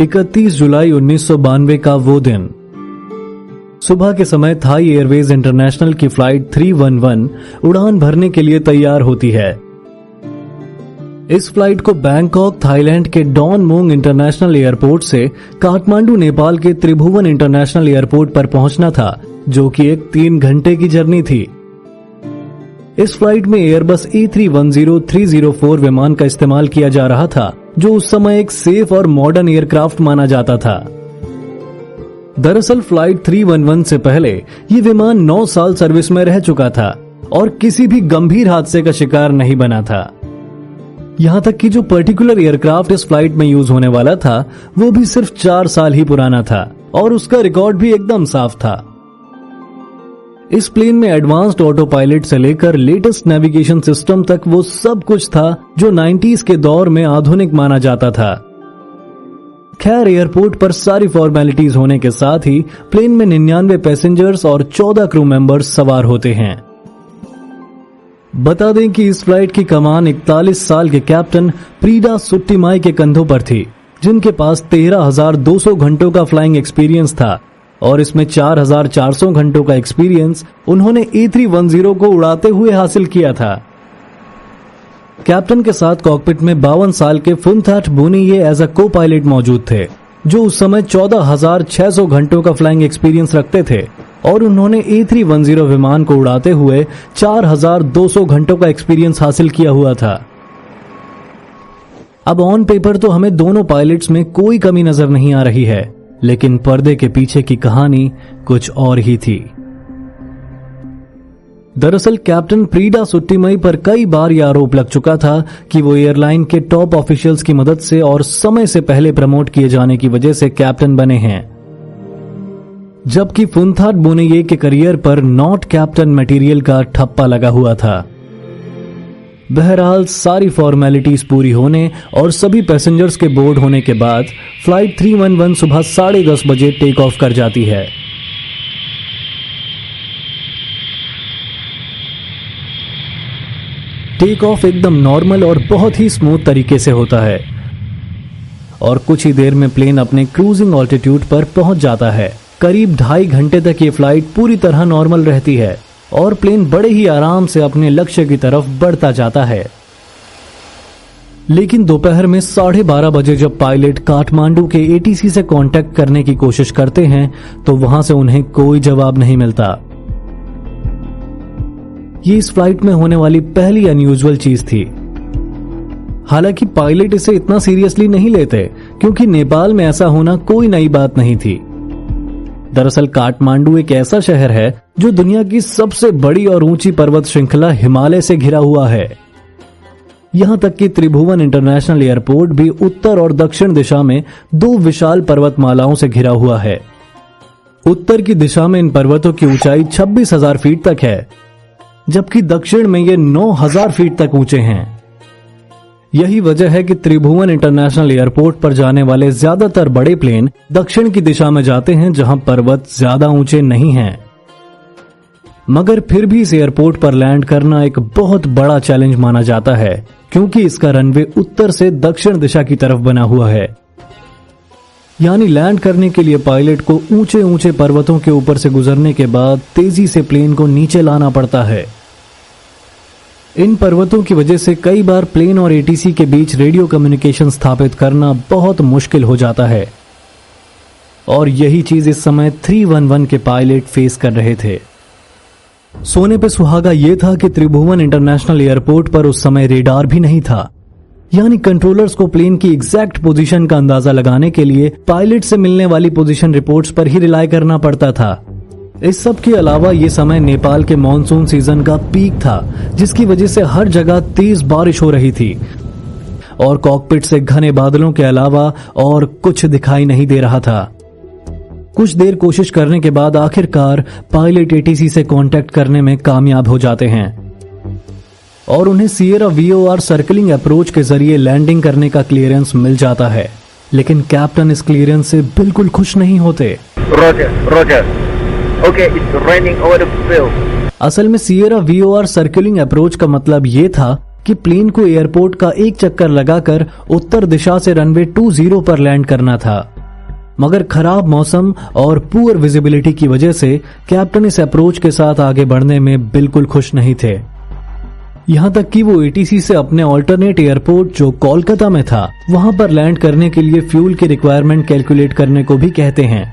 31 जुलाई 1992 का वो दिन। सुबह के समय थाई एयरवेज इंटरनेशनल की फ्लाइट 311 उड़ान भरने के लिए तैयार होती है। इस फ्लाइट को बैंकॉक थाईलैंड के डॉन मोंग इंटरनेशनल एयरपोर्ट से काठमांडू नेपाल के त्रिभुवन इंटरनेशनल एयरपोर्ट पर पहुंचना था, जो कि एक 3 घंटे की जर्नी थी। इस फ्लाइट में एयरबस A310-304 विमान का इस्तेमाल किया जा रहा था, जो उस समय एक सेफ और मॉडर्न एयरक्राफ्ट माना जाता था। दरअसल फ्लाइट 311 से पहले ये विमान 9 साल सर्विस में रह चुका था और किसी भी गंभीर हादसे का शिकार नहीं बना था। यहां तक कि जो पर्टिकुलर एयरक्राफ्ट इस फ्लाइट में यूज होने वाला था, वो भी सिर्फ 4 साल ही पुराना था और उसका रिकॉर्ड भी एकदम साफ था। इस प्लेन में एडवांस्ड ऑटो पायलट से लेकर लेटेस्ट नेविगेशन सिस्टम तक वो सब कुछ था जो 90s के दौर में आधुनिक माना जाता था। खैर, एयरपोर्ट पर सारी फॉर्मेलिटीज होने के साथ ही प्लेन में 99 पैसेंजर्स और 14 क्रू मेंबर्स सवार होते हैं। बता दें कि इस फ्लाइट की कमान 41 साल के कैप्टन प्रीडा सुट्टीमाई के कंधों पर थी, जिनके पास 13,200 घंटों का फ्लाइंग एक्सपीरियंस था और इसमें 4,400 घंटों का एक्सपीरियंस उन्होंने A310 को उड़ाते हुए हासिल किया था। कैप्टन के साथ कॉकपिट में 52 साल के फुनथाट बुनिये एज अ को पायलट मौजूद थे, जो उस समय 14,600 घंटों का फ्लाइंग एक्सपीरियंस रखते थे और उन्होंने A310 विमान को उड़ाते हुए 4,200 घंटों का एक्सपीरियंस हासिल किया हुआ था। अब ऑन पेपर तो हमें दोनों पायलट्स में कोई कमी नजर नहीं आ रही है, लेकिन पर्दे के पीछे की कहानी कुछ और ही थी। दरअसल कैप्टन प्रीडा सुट्टीमाई पर कई बार यह आरोप लग चुका था कि वो एयरलाइन के टॉप ऑफिशियल्स की मदद से और समय से पहले प्रमोट किए जाने की वजह से कैप्टन बने हैं, जबकि फुनथाट बुनिये के करियर पर नॉट कैप्टन मटेरियल का ठप्पा लगा हुआ था। बहरहाल सारी फॉर्मेलिटीज पूरी होने और सभी पैसेंजर्स के बोर्ड होने के बाद फ्लाइट 311 सुबह 10:30 बजे टेक ऑफ कर जाती है। टेक ऑफ एकदम नॉर्मल और बहुत ही स्मूथ तरीके से होता है और कुछ ही देर में प्लेन अपने क्रूजिंग ऑल्टीट्यूड पर पहुंच जाता है। करीब 2.5 घंटे तक ये फ्लाइट पूरी तरह नॉर्मल रहती है और प्लेन बड़े ही आराम से अपने लक्ष्य की तरफ बढ़ता जाता है। लेकिन दोपहर में 12:30 बजे जब पायलट काठमांडू के ATC से कांटेक्ट करने की कोशिश करते हैं तो वहां से उन्हें कोई जवाब नहीं मिलता। ये इस फ्लाइट में होने वाली पहली अनयूजुअल चीज थी। हालांकि पायलट इसे इतना सीरियसली नहीं लेते, क्योंकि नेपाल में ऐसा होना कोई नई बात नहीं थी। दरअसल काठमांडू एक ऐसा शहर है जो दुनिया की सबसे बड़ी और ऊंची पर्वत श्रृंखला हिमालय से घिरा हुआ है। यहां तक कि त्रिभुवन इंटरनेशनल एयरपोर्ट भी उत्तर और दक्षिण दिशा में 2 विशाल पर्वतमालाओं से घिरा हुआ है। उत्तर की दिशा में इन पर्वतों की ऊंचाई 26,000 फीट तक है, जबकि दक्षिण में ये 9,000 फीट तक ऊंचे हैं। यही वजह है कि त्रिभुवन इंटरनेशनल एयरपोर्ट पर जाने वाले ज्यादातर बड़े प्लेन दक्षिण की दिशा में जाते हैं, जहां पर्वत ज्यादा ऊंचे नहीं हैं। मगर फिर भी इस एयरपोर्ट पर लैंड करना एक बहुत बड़ा चैलेंज माना जाता है, क्योंकि इसका रनवे उत्तर से दक्षिण दिशा की तरफ बना हुआ है। यानी लैंड करने के लिए पायलट को ऊंचे ऊंचे पर्वतों के ऊपर से गुजरने के बाद तेजी से प्लेन को नीचे लाना पड़ता है। इन पर्वतों की वजह से कई बार प्लेन और ATC के बीच रेडियो कम्युनिकेशन स्थापित करना बहुत मुश्किल हो जाता है और यही चीज इस समय 311 के पायलट फेस कर रहे थे। सोने पे सुहागा ये था कि त्रिभुवन इंटरनेशनल एयरपोर्ट पर उस समय रेडार भी नहीं था, यानी कंट्रोलर्स को प्लेन की एग्जैक्ट पोजीशन का अंदाजा लगाने के लिए पायलट से मिलने वाली पोजीशन रिपोर्ट्स पर ही रिलाय करना पड़ता था। इस सब के अलावा ये समय नेपाल के मॉनसून सीजन का पीक था, जिसकी वजह से हर जगह तेज बारिश हो रही थी और कॉकपिट से घने बादलों के अलावा और कुछ दिखाई नहीं दे रहा था। कुछ देर कोशिश करने के बाद आखिरकार पायलट ATC से कांटेक्ट करने में कामयाब हो जाते हैं और उन्हें सिएरा VOR सर्कलिंग अप्रोच के जरिए लैंडिंग करने का क्लियरेंस मिल जाता है। लेकिन कैप्टन इस क्लियरेंस से बिल्कुल खुश नहीं होते। Roger Okay, it's raining over the field. असल में सिएरा VOR सर्कुलिंग अप्रोच का मतलब ये था कि प्लेन को एयरपोर्ट का एक चक्कर लगाकर उत्तर दिशा से रनवे 20 पर लैंड करना था। मगर खराब मौसम और पुअर विजिबिलिटी की वजह से कैप्टन इस अप्रोच के साथ आगे बढ़ने में बिल्कुल खुश नहीं थे। यहां तक कि वो एटीसी से अपने ऑल्टरनेट एयरपोर्ट जो कोलकाता में था वहां पर लैंड करने के लिए फ्यूल की रिक्वायरमेंट कैलकुलेट करने को भी कहते हैं।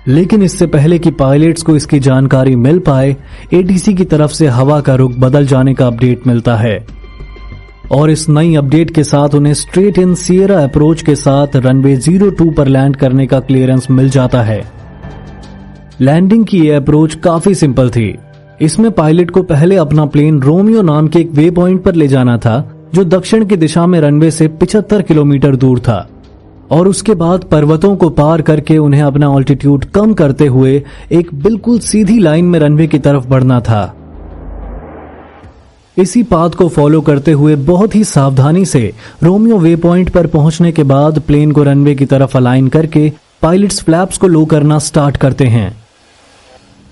लेकिन इससे पहले कि पायलट्स को इसकी जानकारी मिल पाए, एटीसी की तरफ से हवा का रुख बदल जाने का अपडेट मिलता है और इस नई अपडेट के साथ उन्हें स्ट्रेट इन सियरा अप्रोच के साथ रनवे 02 पर लैंड करने का क्लियरेंस मिल जाता है। लैंडिंग की यह अप्रोच काफी सिंपल थी। इसमें पायलट को पहले अपना प्लेन रोमियो नाम के एक वे पॉइंट पर ले जाना था जो दक्षिण की दिशा में रनवे से 75 किलोमीटर दूर था और उसके बाद पर्वतों को पार करके उन्हें अपना ऑल्टीट्यूड कम करते हुए एक बिल्कुल सीधी लाइन में रनवे की तरफ बढ़ना था। इसी पाथ को फॉलो करते हुए बहुत ही सावधानी से रोमियो वे पॉइंट पर पहुंचने के बाद प्लेन को रनवे की तरफ अलाइन करके पायलट्स फ्लैप्स को लो करना स्टार्ट करते हैं।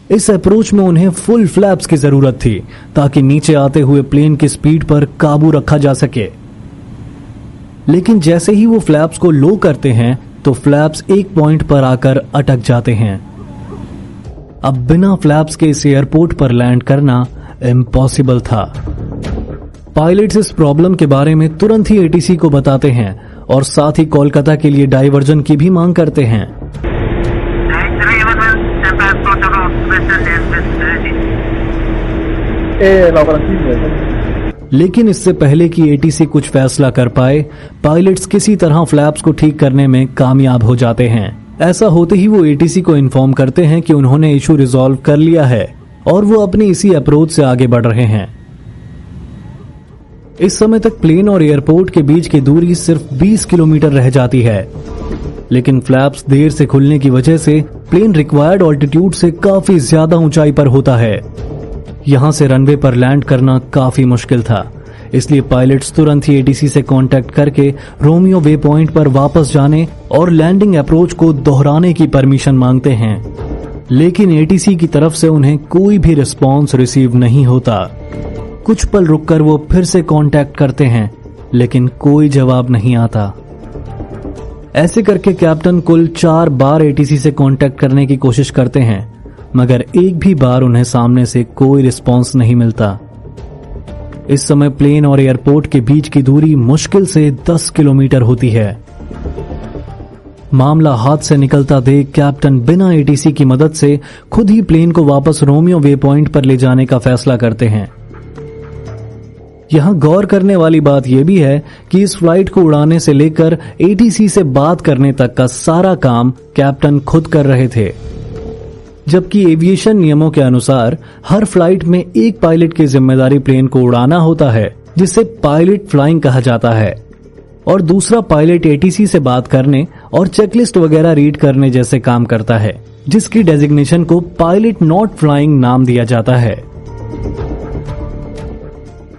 इस अप्रोच में उन्हें फुल फ्लैप्स की जरूरत थी ताकि नीचे आते हुए प्लेन की स्पीड पर काबू रखा जा सके। लेकिन जैसे ही वो फ्लैप्स को लो करते हैं तो फ्लैप्स एक पॉइंट पर आकर अटक जाते हैं। अब बिना फ्लैप्स के इस एयरपोर्ट पर लैंड करना इम्पॉसिबल था। पायलट्स इस प्रॉब्लम के बारे में तुरंत ही एटीसी को बताते हैं और साथ ही कोलकाता के लिए डाइवर्जन की भी मांग करते हैं। लेकिन इससे पहले कि एटीसी कुछ फैसला कर पाए, पायलट्स किसी तरह फ्लैप्स को ठीक करने में कामयाब हो जाते हैं। ऐसा होते ही वो एटीसी को इन्फॉर्म करते हैं कि उन्होंने इशू रिजॉल्व कर लिया है और वो अपनी इसी अप्रोच से आगे बढ़ रहे हैं। इस समय तक प्लेन और एयरपोर्ट के बीच की दूरी सिर्फ 20 किलोमीटर रह जाती है, लेकिन फ्लैप्स देर से खुलने की वजह से प्लेन रिक्वायर्ड ऑल्टीट्यूड से काफी ज्यादा ऊंचाई पर होता है। यहां से रनवे पर लैंड करना काफी मुश्किल था, इसलिए पायलट्स तुरंत ही एटीसी से कांटेक्ट करके रोमियो वे पॉइंट पर वापस जाने और लैंडिंग अप्रोच को दोहराने की परमिशन मांगते हैं। लेकिन एटीसी की तरफ से उन्हें कोई भी रिस्पॉन्स रिसीव नहीं होता। कुछ पल रुककर वो फिर से कांटेक्ट करते हैं, लेकिन कोई जवाब नहीं आता। ऐसे करके कैप्टन कुल 4 बार एटीसी से कांटेक्ट करने की कोशिश करते हैं, मगर एक भी बार उन्हें सामने से कोई रिस्पॉन्स नहीं मिलता। इस समय प्लेन और एयरपोर्ट के बीच की दूरी मुश्किल से 10 किलोमीटर होती है। मामला हाथ से निकलता देख कैप्टन बिना एटीसी की मदद से खुद ही प्लेन को वापस रोमियो वे पॉइंट पर ले जाने का फैसला करते हैं। यहां गौर करने वाली बात यह भी है कि इस फ्लाइट को उड़ाने से लेकर एटीसी से बात करने तक का सारा काम कैप्टन खुद कर रहे थे, जबकि एविएशन नियमों के अनुसार हर फ्लाइट में एक पायलट की जिम्मेदारी प्लेन को उड़ाना होता है, जिसे पायलट फ्लाइंग कहा जाता है, और दूसरा पायलट एटीसी से बात करने और चेकलिस्ट वगैरह रीड करने जैसे काम करता है, जिसकी डेजिग्नेशन को पायलट नॉट फ्लाइंग नाम दिया जाता है।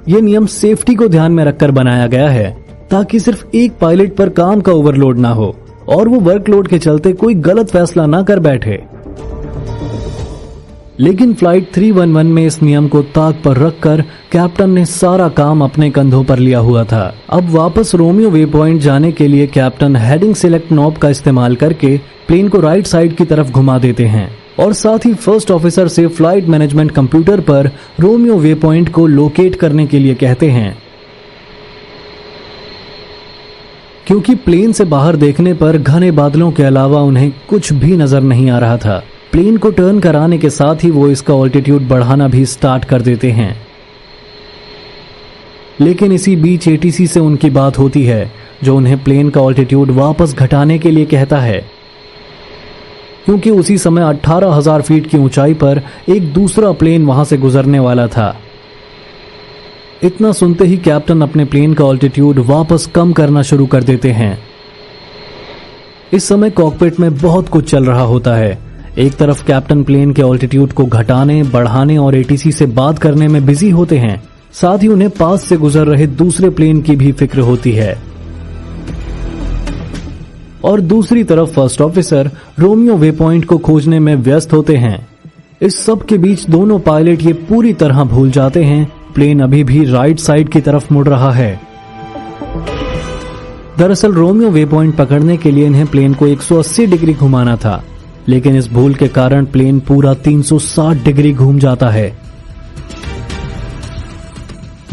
यह नियम सेफ्टी को ध्यान में रखकर बनाया गया है ताकि सिर्फ एक पायलट पर काम का ओवरलोड ना हो और वो वर्कलोड के चलते कोई गलत फैसला ना कर बैठे। लेकिन फ्लाइट 311 में इस नियम को ताक पर रखकर कैप्टन ने सारा काम अपने कंधों पर लिया हुआ था। अब वापस रोमियो वे पॉइंट जाने के लिए कैप्टन हेडिंग सिलेक्ट नॉब का इस्तेमाल करके प्लेन को राइट साइड की तरफ घुमा देते हैं और साथ ही फर्स्ट ऑफिसर से फ्लाइट मैनेजमेंट कंप्यूटर पर रोमियो वे पॉइंट को लोकेट करने के लिए कहते हैं। क्योंकि प्लेन से बाहर देखने पर घने बादलों के अलावा उन्हें कुछ भी नजर नहीं आ रहा था, प्लेन को टर्न कराने के साथ ही वो इसका ऑल्टीट्यूड बढ़ाना भी स्टार्ट कर देते हैं। लेकिन इसी बीच एटीसी से उनकी बात होती है, जो उन्हें प्लेन का ऑल्टीट्यूड वापस घटाने के लिए कहता है, क्योंकि उसी समय 18,000 फीट की ऊंचाई पर एक दूसरा प्लेन वहां से गुजरने वाला था। इतना सुनते ही कैप्टन अपने प्लेन का ऑल्टीट्यूड वापस कम करना शुरू कर देते हैं। इस समय कॉकपिट में बहुत कुछ चल रहा होता है। एक तरफ कैप्टन प्लेन के ऑल्टीट्यूड को घटाने, बढ़ाने और एटीसी से बात करने में बिजी होते हैं, साथ ही उन्हें पास से गुजर रहे दूसरे प्लेन की भी फिक्र होती है। और दूसरी तरफ first officer Romeo way point को खोजने में व्यस्त होते हैं। इस सब के बीच दोनों पायलट ये पूरी तरह भूल जाते हैं प्लेन अभी भी राइट साइड की तरफ मुड़ रहा है। दरअसल रोमियो वे पॉइंट पकड़ने के लिए इन्हें प्लेन को 180 डिग्री घुमाना था, लेकिन इस भूल के कारण प्लेन पूरा 360 डिग्री घूम जाता है।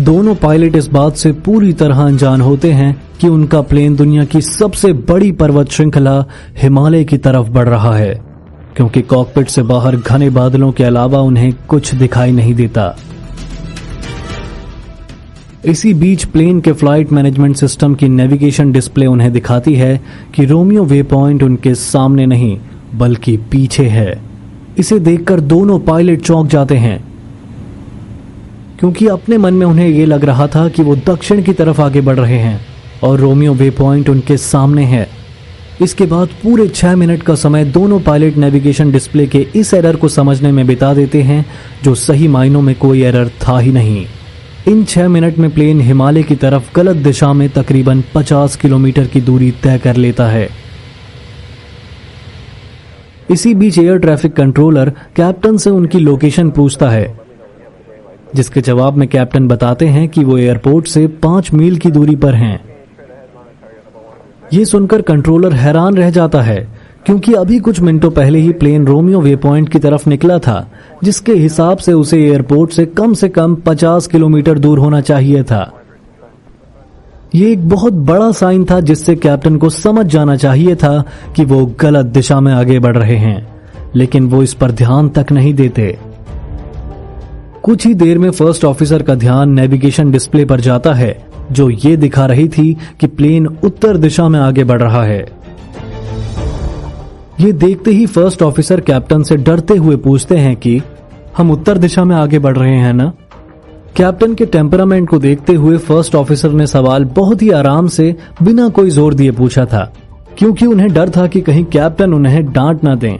दोनों पायलट इस बात से पूरी तरह अनजान होते हैं कि उनका प्लेन दुनिया की सबसे बड़ी पर्वत श्रृंखला हिमालय की तरफ बढ़ रहा है, क्योंकि कॉकपिट से बाहर घने बादलों के अलावा उन्हें कुछ दिखाई नहीं देता। इसी बीच प्लेन के फ्लाइट मैनेजमेंट सिस्टम की नेविगेशन डिस्प्ले उन्हें दिखाती है कि रोमियो वे पॉइंट उनके सामने नहीं बल्कि पीछे है। इसे देखकर दोनों पायलट चौंक जाते हैं, क्योंकि अपने मन में उन्हें यह लग रहा था कि वो दक्षिण की तरफ आगे बढ़ रहे हैं और रोमियो वे पॉइंट उनके सामने है। इसके बाद पूरे 6 मिनट का समय दोनों पायलट नेविगेशन डिस्प्ले के इस एरर को समझने में बिता देते हैं, जो सही मायनों में कोई एरर था ही नहीं। इन 6 मिनट में प्लेन हिमालय की तरफ गलत दिशा में तकरीबन 50 किलोमीटर की दूरी तय कर लेता है। इसी बीच एयर ट्रैफिक कंट्रोलर कैप्टन से उनकी लोकेशन पूछता है, जिसके जवाब में कैप्टन बताते हैं कि वो एयरपोर्ट से 5 मील की दूरी पर हैं। ये सुनकर कंट्रोलर हैरान रह जाता है, क्योंकि अभी कुछ मिनटों पहले ही प्लेन रोमियो वे पॉइंट की तरफ निकला था, जिसके हिसाब से उसे एयरपोर्ट से कम 50 किलोमीटर दूर होना चाहिए था। ये एक बहुत बड़ा साइन था, जिससे कैप्टन को समझ जाना चाहिए था कि वो गलत दिशा में आगे बढ़ रहे हैं, लेकिन वो इस पर ध्यान तक नहीं देते। कुछ ही देर में फर्स्ट ऑफिसर का ध्यान नेविगेशन डिस्प्ले पर जाता है, जो ये दिखा रही थी कि प्लेन उत्तर दिशा में आगे बढ़ रहा है। ये देखते ही फर्स्ट ऑफिसर कैप्टन से डरते हुए पूछते हैं कि हम उत्तर दिशा में आगे बढ़ रहे हैं ना? कैप्टन के टेम्परामेंट को देखते हुए फर्स्ट ऑफिसर ने सवाल बहुत ही आराम से बिना कोई जोर दिए पूछा था, क्योंकि उन्हें डर था कि कहीं कैप्टन उन्हें डांट ना दें।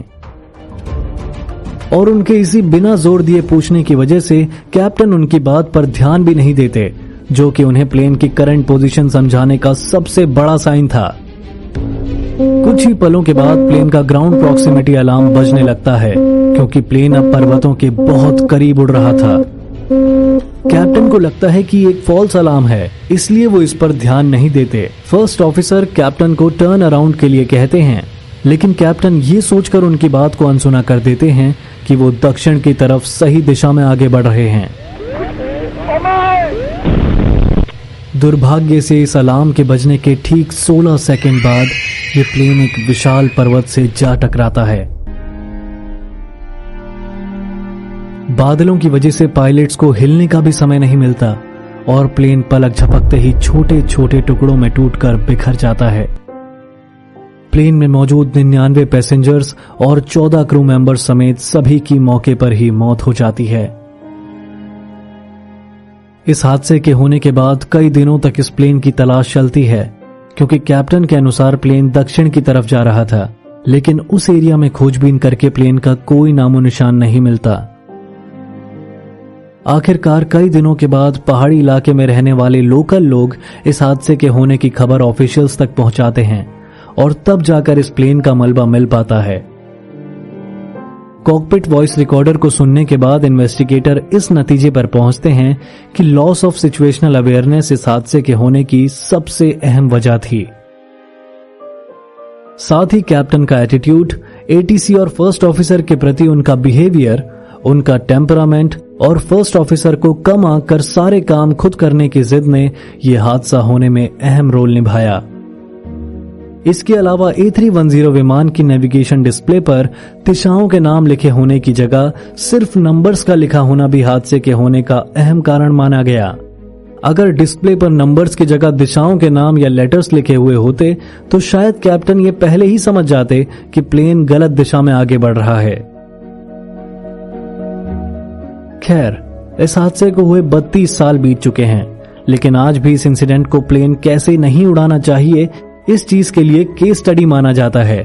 और उनके इसी बिना जोर दिए पूछने की वजह से कैप्टन उनकी बात पर ध्यान भी नहीं देते, जो कि उन्हें प्लेन की करंट पोजीशन समझाने का सबसे बड़ा साइन था। कुछ ही पलों के बाद प्लेन का ग्राउंड प्रॉक्सिमिटी अलार्म बजने लगता है, क्योंकि प्लेन अब पर्वतों के बहुत करीब उड़ रहा था। कैप्टन को लगता है कि एक फॉल्स अलार्म है, इसलिए वो इस पर ध्यान नहीं देते। फर्स्ट ऑफिसर कैप्टन को टर्न अराउंड के लिए कहते हैं, लेकिन कैप्टन ये सोचकर उनकी बात को अनसुना कर देते हैं कि वो दक्षिण की तरफ सही दिशा में आगे बढ़ रहे हैं। दुर्भाग्य से इस अलार्म के बजने के ठीक 16 सेकंड बाद ये प्लेन एक विशाल पर्वत से जा टकराता है। बादलों की वजह से पायलट्स को हिलने का भी समय नहीं मिलता और प्लेन पलक झपकते ही छोटे छोटे टुकड़ों में टूटकर बिखर जाता है। प्लेन में मौजूद 99 पैसेंजर्स और 14 क्रू मेंबर्स समेत सभी की मौके पर ही मौत हो जाती है। इस हादसे के होने के बाद कई दिनों तक इस प्लेन की तलाश चलती है, क्योंकि कैप्टन के अनुसार प्लेन दक्षिण की तरफ जा रहा था, लेकिन उस एरिया में खोजबीन करके प्लेन का कोई नामो निशान नहीं मिलता। आखिरकार कई दिनों के बाद पहाड़ी इलाके में रहने वाले लोकल लोग इस हादसे के होने की खबर ऑफिशियल्स तक पहुंचाते हैं और तब जाकर इस प्लेन का मलबा मिल पाता है। कॉकपिट वॉइस रिकॉर्डर को सुनने के बाद इन्वेस्टिगेटर इस नतीजे पर पहुंचते हैं कि लॉस ऑफ सिचुएशनल अवेयरनेस इस हादसे के होने की सबसे अहम वजह थी। साथ ही कैप्टन का एटीट्यूड, एटीसी और फर्स्ट ऑफिसर के प्रति उनका बिहेवियर, उनका टेम्परामेंट और फर्स्ट ऑफिसर को कम आंककर सारे काम खुद करने की जिद ने यह हादसा होने में अहम रोल निभाया। इसके अलावा A310 विमान की नेविगेशन डिस्प्ले पर दिशाओं के नाम लिखे होने की जगह सिर्फ नंबर्स का लिखा होना भी हादसे के होने का अहम कारण माना गया। अगर डिस्प्ले पर नंबर्स की जगह दिशाओं के नाम या लेटर्स लिखे हुए होते तो शायद कैप्टन ये पहले ही समझ जाते कि प्लेन गलत दिशा में आगे बढ़ रहा है। खैर, इस हादसे को हुए 32 साल बीत चुके हैं, लेकिन आज भी इस इंसिडेंट को प्लेन कैसे नहीं उड़ाना चाहिए, इस चीज के लिए केस स्टडी माना जाता है।